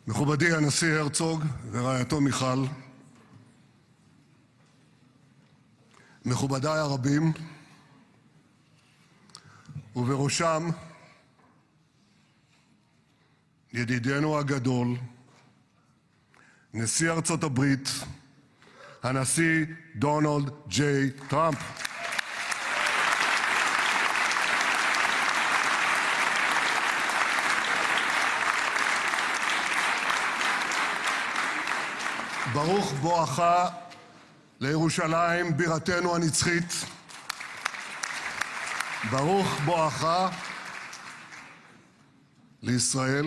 מכובדי הנשיא הרצוג ורעייתו מיכל, מכובדיי הרבים, ובראשם ידידנו הגדול, נשיא ארצות הברית, הנשיא דונלד ג'יי טראמפ. ברוך בואך לירושלים, בירתנו הנצחית. ברוך בואך לישראל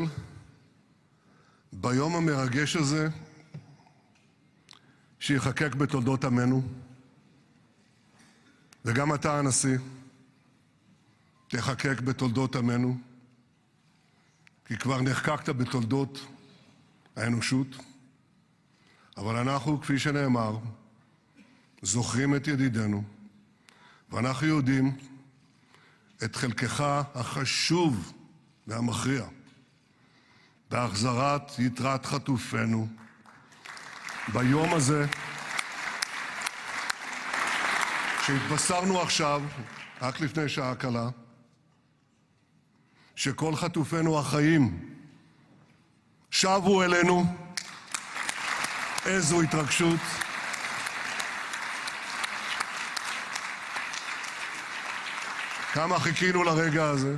ביום המרגש הזה שיחקק בתולדות עמנו. וגם אתה, הנשיא, תחקק בתולדות עמנו, כי כבר נחקקת בתולדות האנושות. אבל אנחנו, כפי שנאמר, זוכרים את ידידנו, ואנחנו יודעים את חלקך החשוב והמכריע בהחזרת יתרת חטופינו ביום הזה שהתבשרנו עכשיו, רק לפני שעה קלה, שכל חטופינו החיים שבו אלינו. איזו התרגשות. כמה חיכינו לרגע הזה,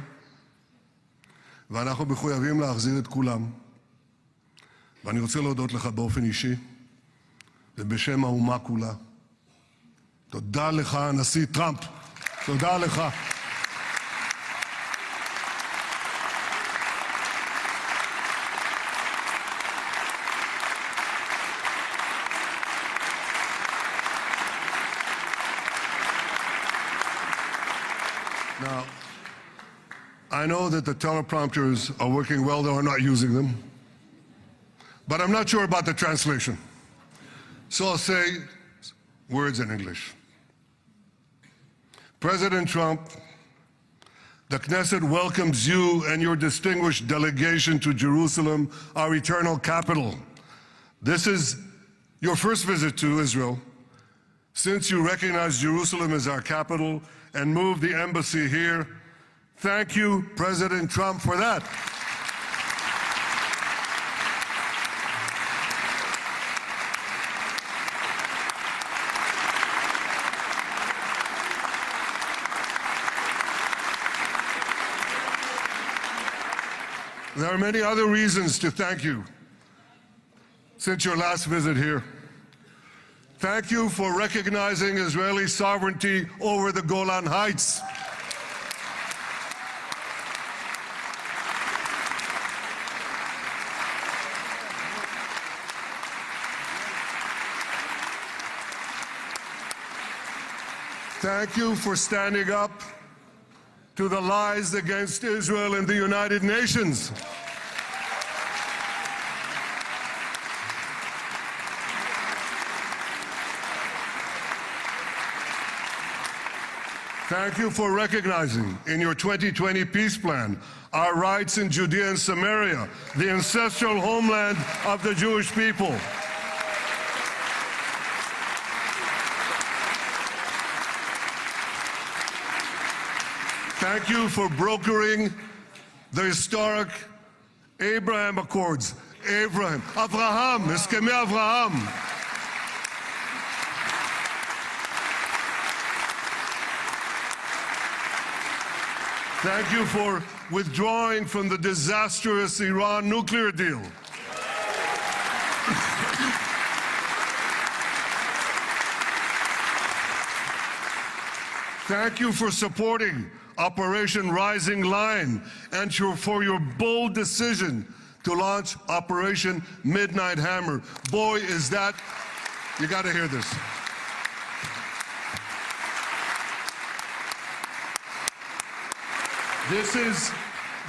ואנחנו מחויבים להחזיר את כולם. ואני רוצה להודות לך באופן אישי ובשם האומה כולה. תודה לך, הנשיא טראמפ. תודה לך. Now, I know that the teleprompters are working well, though I'm not using them. But I'm not sure about the translation. So I'll say words in English. President Trump, the Knesset welcomes you and your distinguished delegation to Jerusalem, our eternal capital. This is your first visit to Israel since you recognize Jerusalem as our capital and moved the embassy here. Thank you, President Trump, for that. There are many other reasons to thank you since your last visit here. Thank you for recognizing Israeli sovereignty over the Golan Heights. Thank you for standing up to the lies against Israel in the United Nations. Thank you for recognizing in your 2020 peace plan our rights in Judea and Samaria, the ancestral homeland of the Jewish people. Thank you for brokering the historic Abraham Accords. Abraham, Eskhemei Avraham. Thank you for withdrawing from the disastrous Iran nuclear deal. Thank you for supporting Operation Rising Lion and for your bold decision to launch Operation Midnight Hammer. Boy, is that... You got to hear this. This is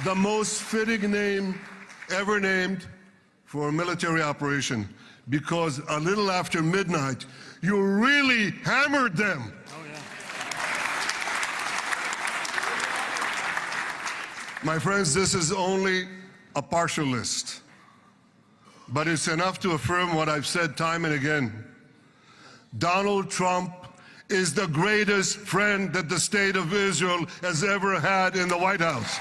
the most fitting name ever named for a military operation, because a little after midnight, you really hammered them. My friends, this is only a partial list but it's enough to affirm what I've said time and again. Donald Trump is the greatest friend that the state of Israel has ever had in the White House.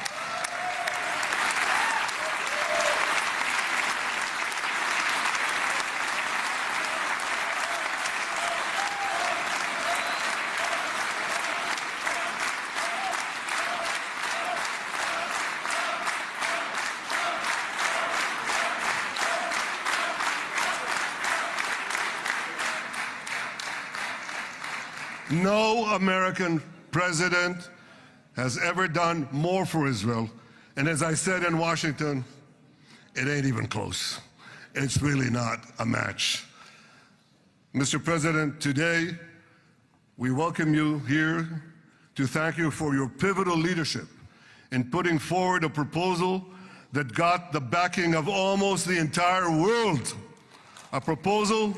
No American president has ever done more for Israel. And as I said in Washington, it ain't even close. It's really not a match. Mr. President, today we welcome you here to thank you for your pivotal leadership in putting forward a proposal that got the backing of almost the entire world. A proposal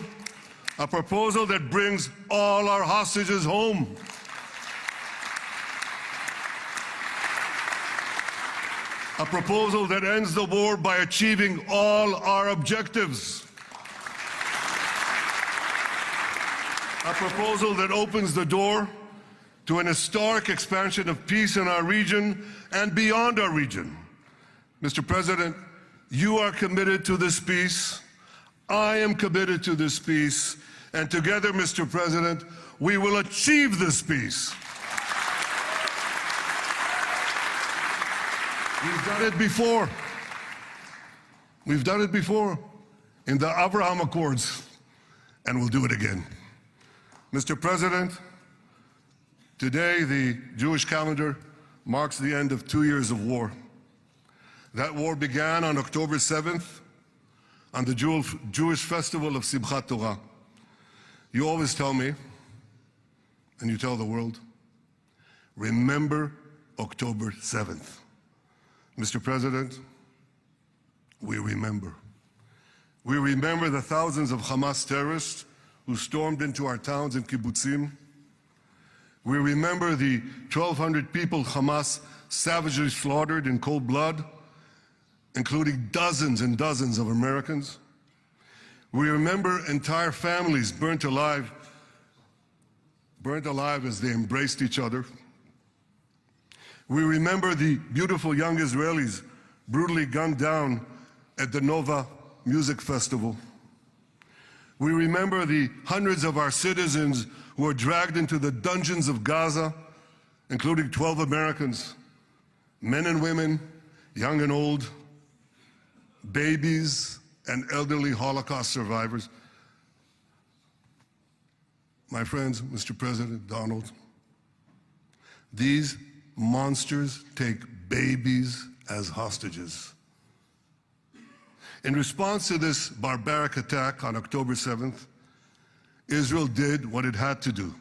that brings all our hostages home. A proposal that ends the war by achieving all our objectives. A proposal that opens the door to an historic expansion of peace in our region and beyond our region. Mr. President, you are committed to this peace. I am committed to this peace. And together, Mr. President, we will achieve this peace. We've done it before. We've done it before in the Abraham Accords, and we'll do it again. Mr. President, today the Jewish calendar marks the end of 2 years of war. That war began on October 7th, on the Jewish festival of Simchat Torah. You always tell me, and you tell the world, remember October 7th. Mr. President, we remember. We remember the thousands of Hamas terrorists who stormed into our towns and kibbutzim. We remember the 1,200 people Hamas savagely slaughtered in cold blood, including dozens and dozens of Americans. We remember entire families burnt alive as they embraced each other. We remember the beautiful young Israelis brutally gunned down at the Nova Music Festival. We remember the hundreds of our citizens who were dragged into the dungeons of Gaza, including 12 Americans, men and women, young and old, babies and elderly Holocaust survivors. My friends, Mr. President, Donald, these monsters take babies as hostages. In response to this barbaric attack on October 7th, Israel did what it had to do.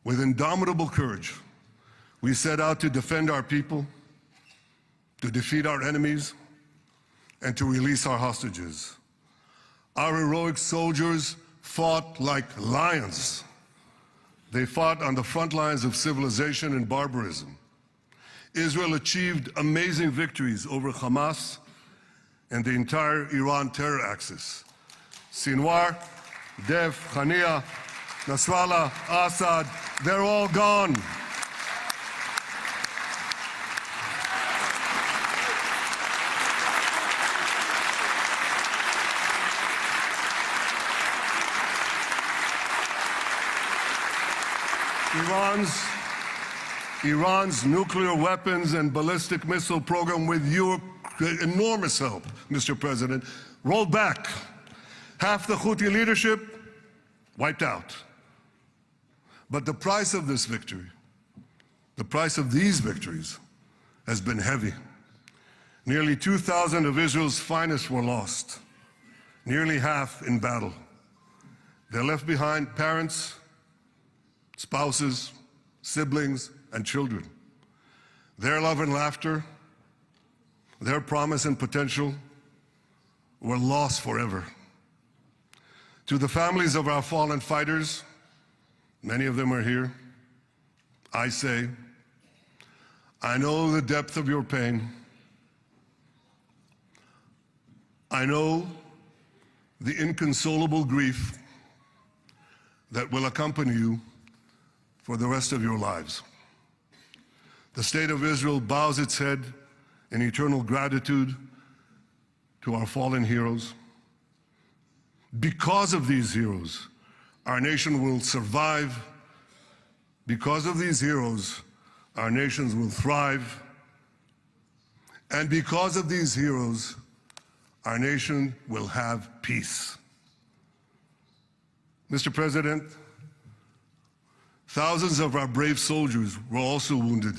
With indomitable courage, we set out to defend our people, to defeat our enemies, and to release our hostages. Our heroic soldiers fought like lions. They fought on the front lines of civilization and barbarism. Israel achieved amazing victories over Hamas and the entire Iran terror axis. Sinwar, Dev, Hania, Nasrallah, Assad, they're all gone. Iran's nuclear weapons and ballistic missile program, with your enormous help, Mr. President, rolled back. Half the Houthi leadership wiped out. But the price of this victory, the price of these victories, has been heavy. Nearly 2,000 of Israel's finest were lost, nearly half in battle. They left behind parents, spouses, siblings, and children. Their love and laughter, their promise and potential were lost forever. To the families of our fallen fighters, many of them are here, I say, I know the depth of your pain. I know the inconsolable grief that will accompany you for the rest of your lives. The state of Israel bows its head in eternal gratitude to our fallen heroes. Because of these heroes, our nation will survive. Because of these heroes, our nations will thrive. And because of these heroes, our nation will have peace. Mr. President, thousands of our brave soldiers were also wounded,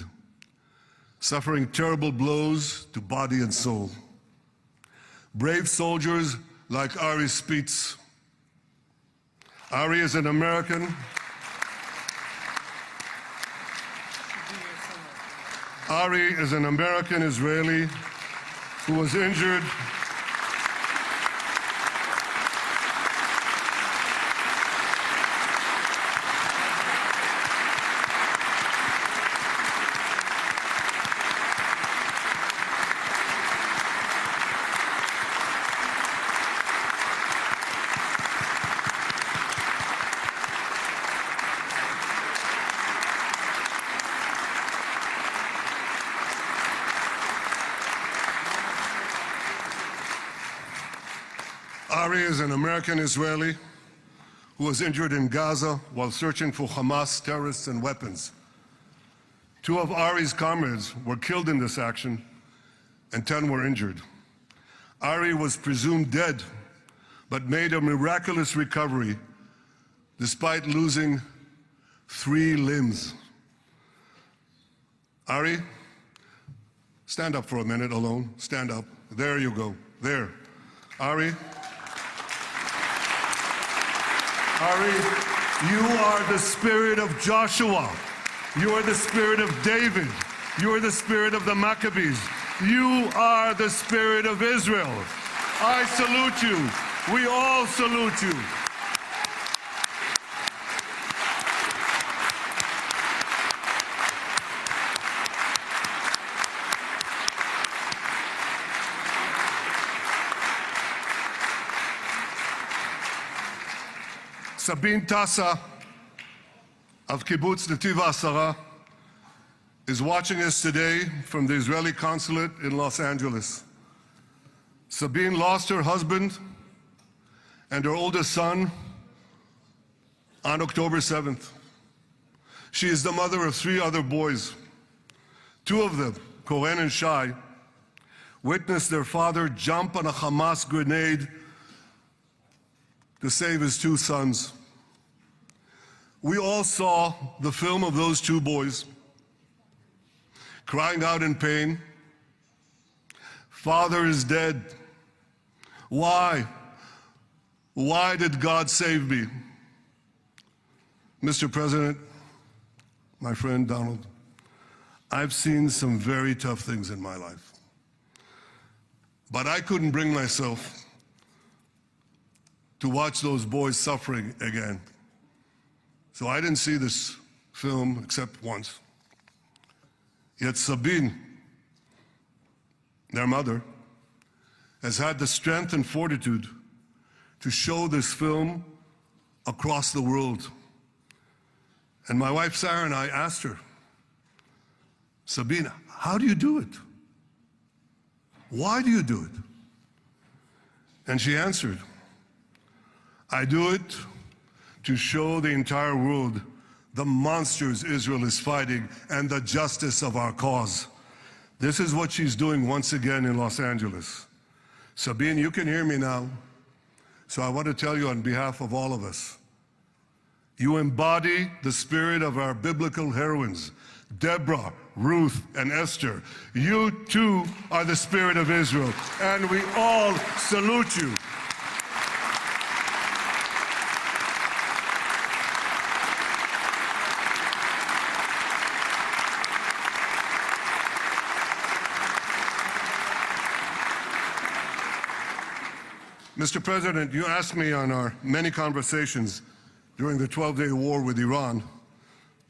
suffering terrible blows to body and soul. Brave soldiers like Ari Spitz. Ari is an American. Ari is an American Israeli who was injured Ari is an American Israeli who was injured in Gaza while searching for Hamas terrorists and weapons. 2 of Ari's comrades were killed in this action and 10 were injured. Ari was presumed dead, but made a miraculous recovery despite losing 3 limbs. Ari, stand up for a minute alone. Stand up. There you go. There. Ari, you are the spirit of Joshua. You are the spirit of David. You are the spirit of the Maccabees. You are the spirit of Israel. I salute you. We all salute you. Sabine Tassa of Kibbutz Netiv HaAsara is watching us today from the Israeli consulate in Los Angeles. Sabine lost her husband and her oldest son on October 7th. She is the mother of 3 other boys. 2 of them, Koren and Shai, witnessed their father jump on a Hamas grenade to save his 2 sons. We all saw the film of those 2 boys crying out in pain, "Father is dead. Why? Why did God save me?" Mr. President, my friend Donald, I've seen some very tough things in my life, but I couldn't bring myself to watch those boys suffering again. So I didn't see this film except once. Yet Sabine, their mother, has had the strength and fortitude to show this film across the world. And my wife Sarah and I asked her, "Sabine, how do you do it? Why do you do it?" And she answered, "I do it to show the entire world the monsters Israel is fighting and the justice of our cause." This is what she's doing once again in Los Angeles. Sabine, you can hear me now. So I want to tell you on behalf of all of us, you embody the spirit of our biblical heroines, Deborah, Ruth, and Esther. You too are the spirit of Israel, and we all salute you. Mr. President, you asked me on our many conversations during the 12-day war with Iran,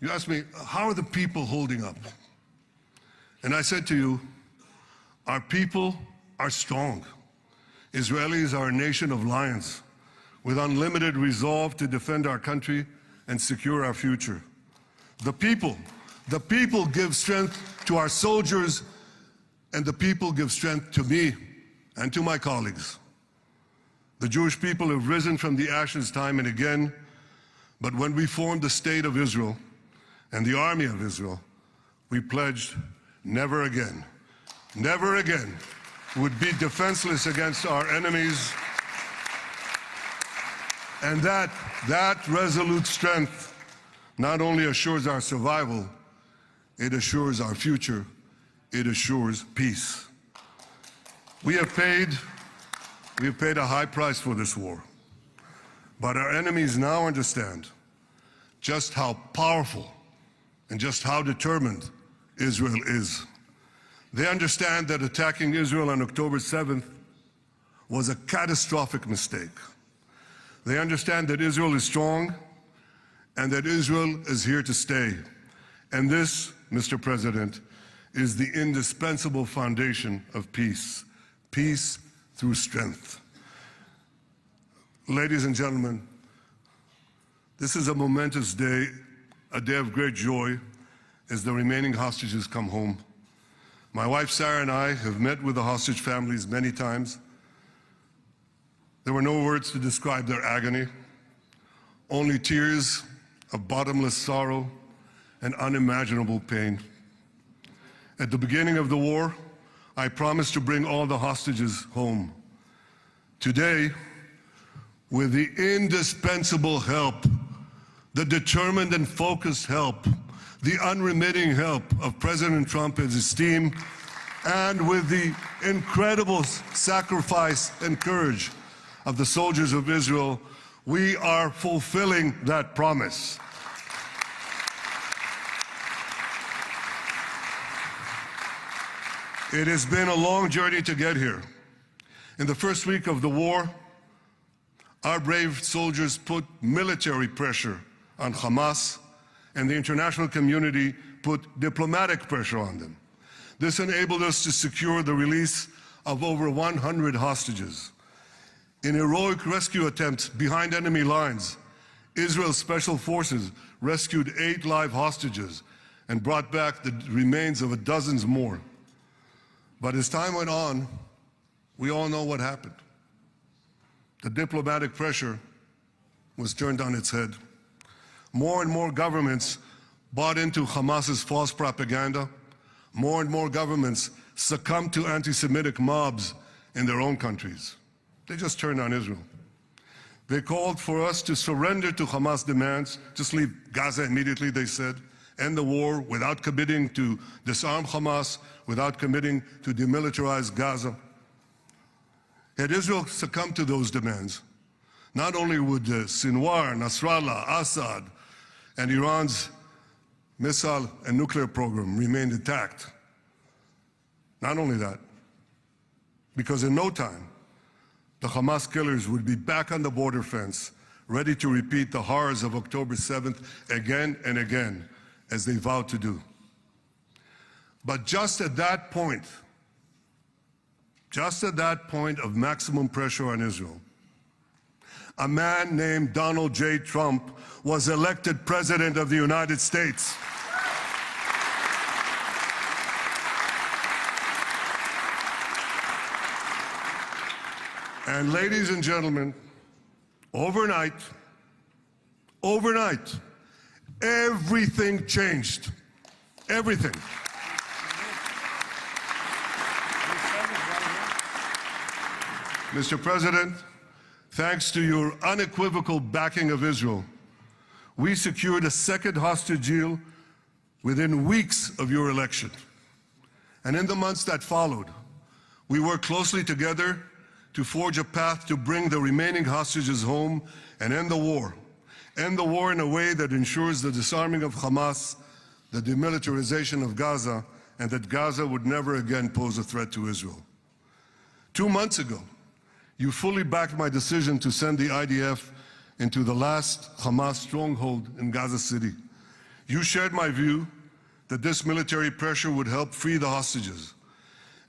you asked me, how are the people holding up? And I said to you, our people are strong. Israelis are a nation of lions with unlimited resolve to defend our country and secure our future. The people give strength to our soldiers, and the people give strength to me and to my colleagues. The Jewish people have risen from the ashes time and again, but when we formed the State of Israel and the Army of Israel, we pledged never again would be defenseless against our enemies. And that resolute strength not only assures our survival, it assures our future, it assures peace. We have paid a high price for this war, but our enemies now understand just how powerful and just how determined Israel is. They understand that attacking Israel on October 7th was a catastrophic mistake. They understand that Israel is strong and that Israel is here to stay. And this, Mr. President, is the indispensable foundation of peace. Peace through strength. Ladies and gentlemen, this is a momentous day, a day of great joy as the remaining hostages come home. My wife Sarah and I have met with the hostage families many times. There were no words to describe their agony, only tears of bottomless sorrow and unimaginable pain. At the beginning of the war, I promised to bring all the hostages home. Today, with the indispensable help, the determined and focused help, the unremitting help of President Trump and his team, and with the incredible sacrifice and courage of the soldiers of Israel, we are fulfilling that promise. It has been a long journey to get here. In the first week of the war, our brave soldiers put military pressure on Hamas, and the international community put diplomatic pressure on them. This enabled us to secure the release of over 100 hostages. In heroic rescue attempts behind enemy lines, Israel's special forces rescued 8 live hostages and brought back the remains of dozens more. But as time went on, we all know what happened. The diplomatic pressure was turned on its head. More and more governments bought into Hamas's false propaganda. More and more governments succumbed to anti-Semitic mobs in their own countries. They just turned on Israel. They called for us to surrender to Hamas demands, just leave Gaza immediately, they said, end the war without committing to disarm Hamas, without committing to demilitarize Gaza. Had Israel succumbed to those demands, not only would Sinwar, Nasrallah, Assad, and Iran's missile and nuclear program remain intact. Not only that, because in no time, the Hamas killers would be back on the border fence, ready to repeat the horrors of October 7th again and again, as they vowed to do. But just at that point of maximum pressure on Israel, a man named Donald J. Trump was elected President of the United States. And ladies and gentlemen, overnight, everything changed. Everything. Mr. President, thanks to your unequivocal backing of Israel, we secured a second hostage deal within weeks of your election. And in the months that followed, we worked closely together to forge a path to bring the remaining hostages home and end the war. End the war in a way that ensures the disarming of Hamas, the demilitarization of Gaza, and that Gaza would never again pose a threat to Israel. 2 months ago, you fully backed my decision to send the IDF into the last Hamas stronghold in Gaza City. You shared my view that this military pressure would help free the hostages.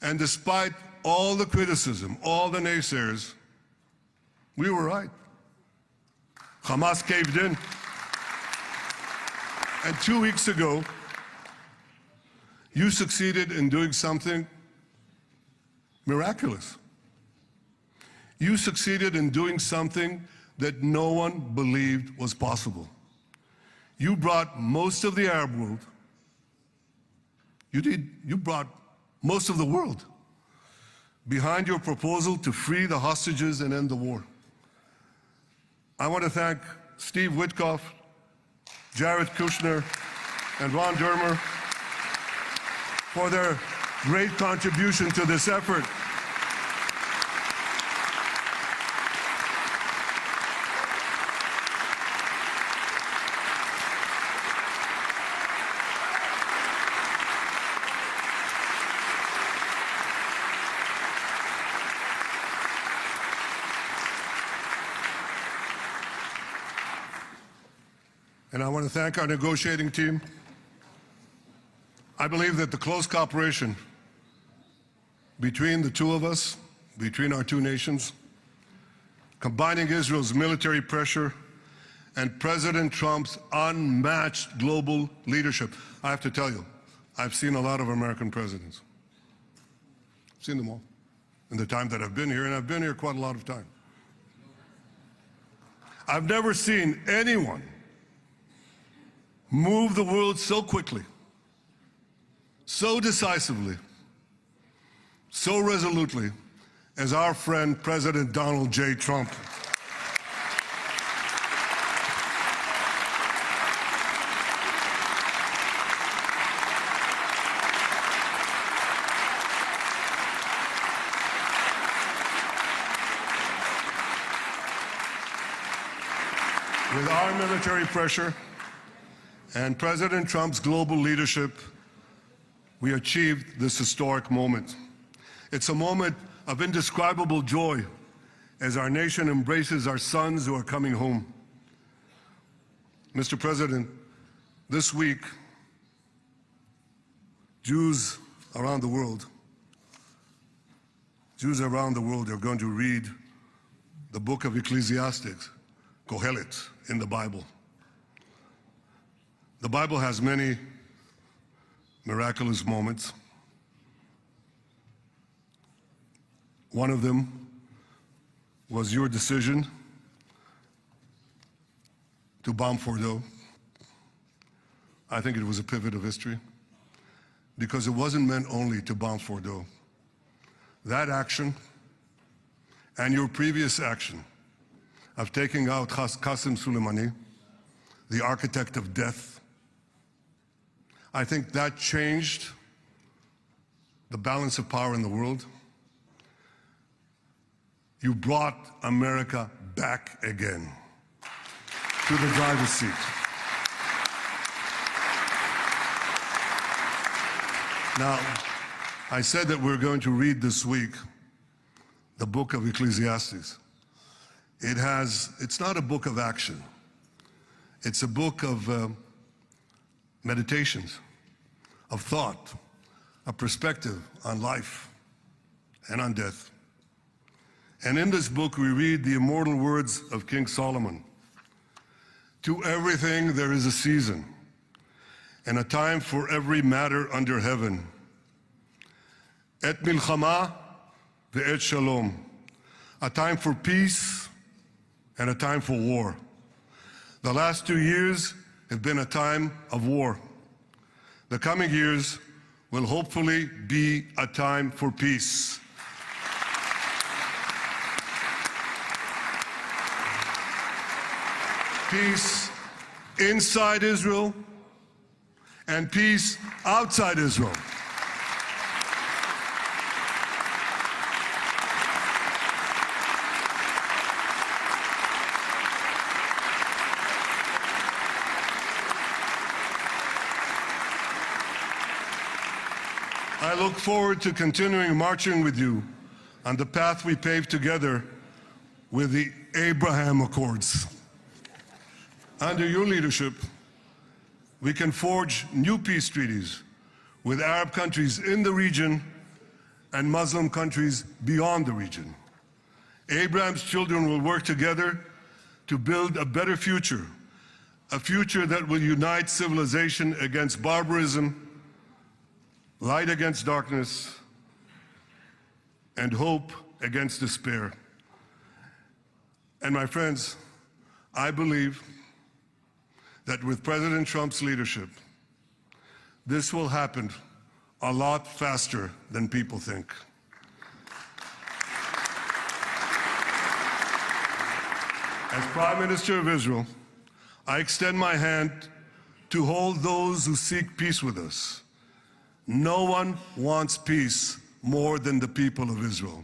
And despite all the criticism, all the naysayers, we were right. Hamas caved in. And 2 weeks ago, you succeeded in doing something miraculous. You succeeded in doing something that no one believed was possible. You brought most of the Arab world, you brought most of the world behind your proposal to free the hostages and end the war. I want to thank Steve Witkoff, Jared Kushner, and Ron Dermer for their great contribution to this effort. And I want to thank our negotiating team. I believe that the close cooperation between the two of us, between our two nations, combining Israel's military pressure and President Trump's unmatched global leadership. I have to tell you, I've seen a lot of American presidents. I've seen them all in the time that I've been here, and I've been here quite a lot of time. I've never seen anyone move the world so quickly, so decisively, so resolutely as our friend President Donald J. Trump. With our military pressure and President Trump's global leadership, we achieved this historic moment. It's a moment of indescribable joy as our nation embraces our sons who are coming home. Mr. President, this week, Jews around the world are going to read the book of Ecclesiastes, Kohelet, in the Bible. The Bible has many miraculous moments. One of them was your decision to bomb Fordo. I think it was a pivot of history because it wasn't meant only to bomb Fordo. That action and your previous action of taking out Qasem Soleimani, the architect of death, I think that changed the balance of power in the world. You brought America back again to the driver's seat. Now, I said that we're going to read this week the book of Ecclesiastes. It's not a book of action. It's a book of meditations, of thought, a perspective on life and on death. And in this book, we read the immortal words of King Solomon. To everything there is a season, and a time for every matter under heaven. Et milchama ve'et shalom. A time for peace and a time for war. The last 2 years have been a time of war. The coming years will hopefully be a time for peace. Peace inside Israel and peace outside Israel. I look forward to continuing marching with you on the path we paved together with the Abraham Accords. Under your leadership, we can forge new peace treaties with Arab countries in the region and Muslim countries beyond the region. Abraham's children will work together to build a better future, a future that will unite civilization against barbarism, light against darkness, and hope against despair. And my friends, I believe that with President Trump's leadership, this will happen a lot faster than people think. As Prime Minister of Israel, I extend my hand to hold those who seek peace with us. No one wants peace more than the people of Israel.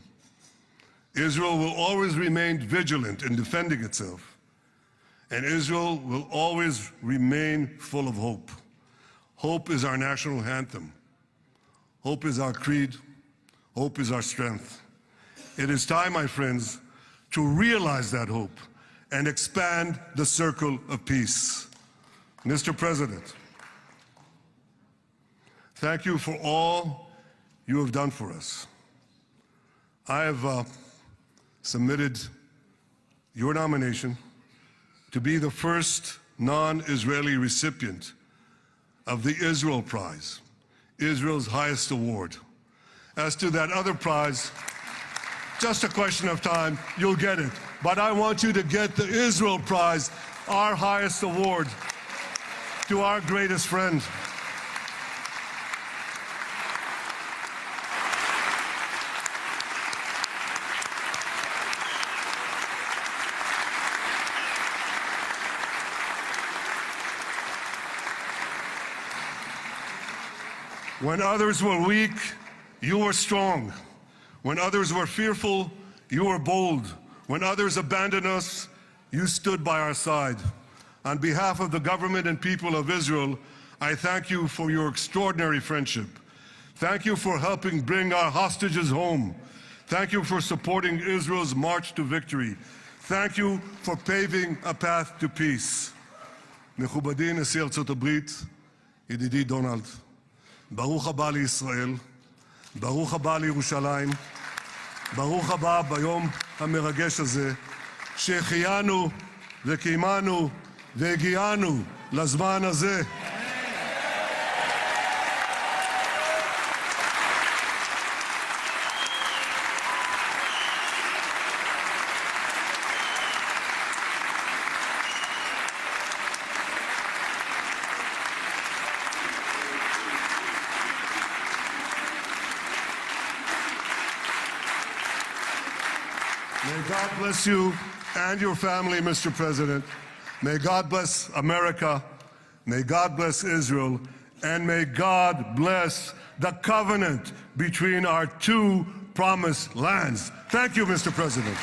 Israel will always remain vigilant in defending itself, and Israel will always remain full of hope. Hope is our national anthem. Hope is our creed. Hope is our strength. It is time, my friends, to realize that hope and expand the circle of peace. Mr. President, thank you for all you have done for us. I have submitted your nomination to be the first non-Israeli recipient of the Israel Prize, Israel's highest award. As to that other prize, just a question of time, you'll get it. But I want you to get the Israel Prize, our highest award, to our greatest friend. When others were weak, you were strong. When others were fearful, you were bold. When others abandoned us, you stood by our side. On behalf of the government and people of Israel, I thank you for your extraordinary friendship. Thank you for helping bring our hostages home. Thank you for supporting Israel's march to victory. Thank you for paving a path to peace. מכובדי נשיא ארצות הברית, ידידי דונלד, ברוך הבא לישראל, ברוך הבא לירושלים, ברוך הבא ביום המרגש הזה, שהחיינו וקיימנו והגיענו לזמן הזה. May God bless you and your family, Mr. President. May God bless America. May God bless Israel. And may God bless the covenant between our two promised lands. Thank you, Mr. President.